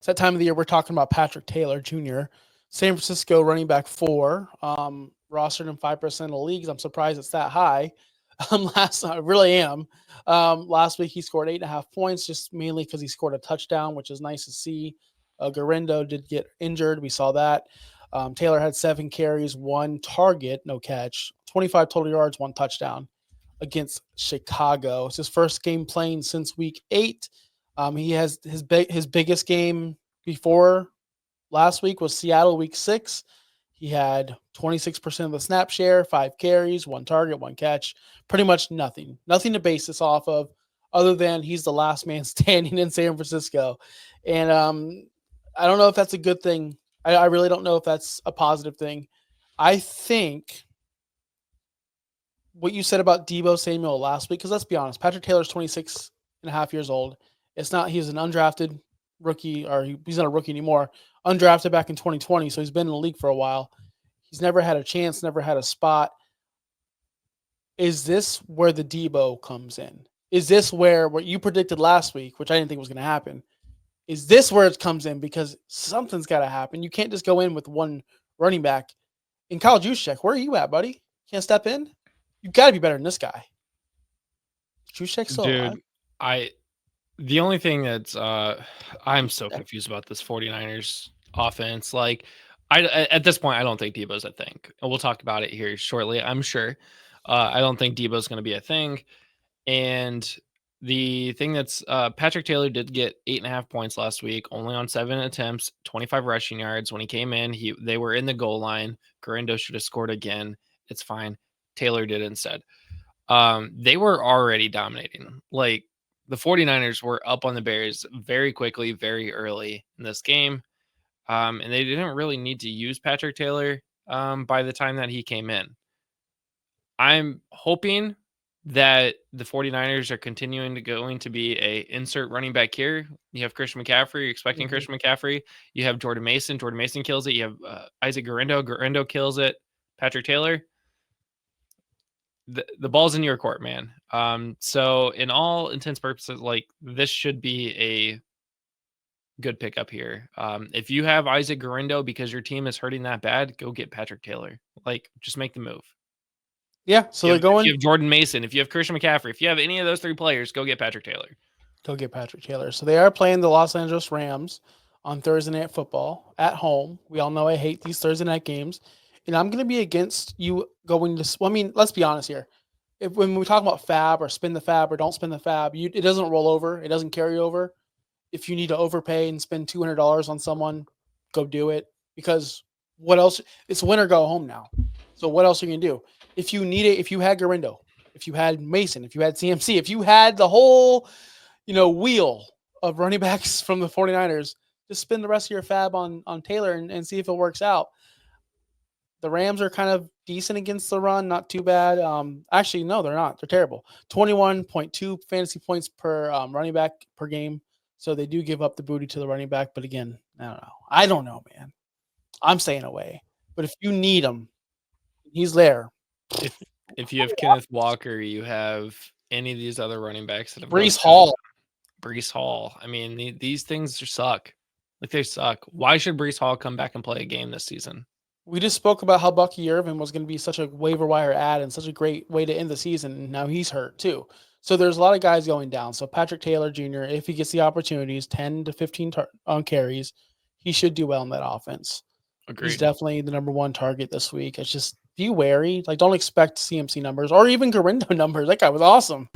It's that time of the year we're talking about Patrick Taylor Jr., San Francisco running back 4, rostered in 5% of leagues. I'm surprised it's that high. I really am. Last week he scored 8.5 points, just mainly because he scored a touchdown, which is nice to see. Garendo did get injured. We saw that. Taylor had 7 carries, 1 target, no catch, 25 total yards, 1 touchdown against Chicago. It's his first game playing since week 8. He has his biggest game before last week was Seattle week 6. He had 26% of the snap share, 5 carries, 1 target, 1 catch, pretty much nothing to base this off of other than he's the last man standing in San Francisco. And I don't know if that's a good thing. I really don't know if that's a positive thing. I think what you said about Deebo Samuel last week, because let's be honest, Patrick Taylor's 26 and a half years old. He's an undrafted rookie, or he's not a rookie anymore, undrafted back in 2020, so he's been in the league for a while. He's never had a chance, never had a spot. Is this where the Deebo comes in? Is this where what you predicted last week, which I didn't think was going to happen, is this where it comes in? Because something's got to happen. You can't just go in with one running back. In Kyle Juszczyk, where are you at, buddy? Can't step in? You got to be better than this guy. Juszczyk's still alive? The only thing that's I'm so confused about this 49ers offense. Like, at this point, I don't think Deebo's a thing. And we'll talk about it here shortly, I'm sure. I don't think Deebo's going to be a thing. And the thing that's Patrick Taylor did get 8.5 points last week, only on 7 attempts, 25 rushing yards. When he came in, they were in the goal line. Garendo should have scored again. It's fine. Taylor did instead. They were already dominating. Like, the 49ers were up on the Bears very quickly, very early in this game. And they didn't really need to use Patrick Taylor by the time that he came in. I'm hoping that the 49ers are going to be a insert running back here. You have Christian McCaffrey. You're expecting Christian McCaffrey. You have Jordan Mason. Jordan Mason kills it. You have Isaac Garendo. Garendo kills it. Patrick Taylor. The ball's in your court, man. So in all intents purposes, like, this should be a good pickup here. If you have Isaac Garendo because your team is hurting that bad, go get Patrick Taylor. Like, just make the move. Yeah, so they're going. If you have Jordan Mason, if you have Christian McCaffrey, if you have any of those 3 players, go get Patrick Taylor. Go get Patrick Taylor. So they are playing the Los Angeles Rams on Thursday Night Football at home. We all know I hate these Thursday night games. And I'm going to be against you going to – I mean, let's be honest here. When we talk about fab or spin the fab or don't spin the fab, it doesn't roll over. It doesn't carry over. If you need to overpay and spend $200 on someone, go do it. Because what else? It's win or go home now. So what else are you going to do? If you need it, if you had Garendo, if you had Mason, if you had CMC, if you had the whole – wheel of running backs from the 49ers, just spend the rest of your fab on Taylor and see if it works out. The Rams are kind of decent against the run, not too bad. Actually, no, they're not. They're terrible. 21.2 fantasy points per running back per game. So they do give up the booty to the running back. But again, I don't know, man. I'm staying away. But if you need him, he's there. If you have Kenneth Walker, you have any of these other running backs that have Breece Hall. I mean, these things suck. Like, they suck. Why should Breece Hall come back and play a game this season? We just spoke about how Bucky Irvin was going to be such a waiver wire ad and such a great way to end the season. And now he's hurt too. So there's a lot of guys going down. So Patrick Taylor Jr., if he gets the opportunities, 10 to 15 on carries, he should do well in that offense. Agreed. He's definitely the number 1 target this week. It's just be wary. Like, don't expect CMC numbers or even Garendo numbers. That guy was awesome.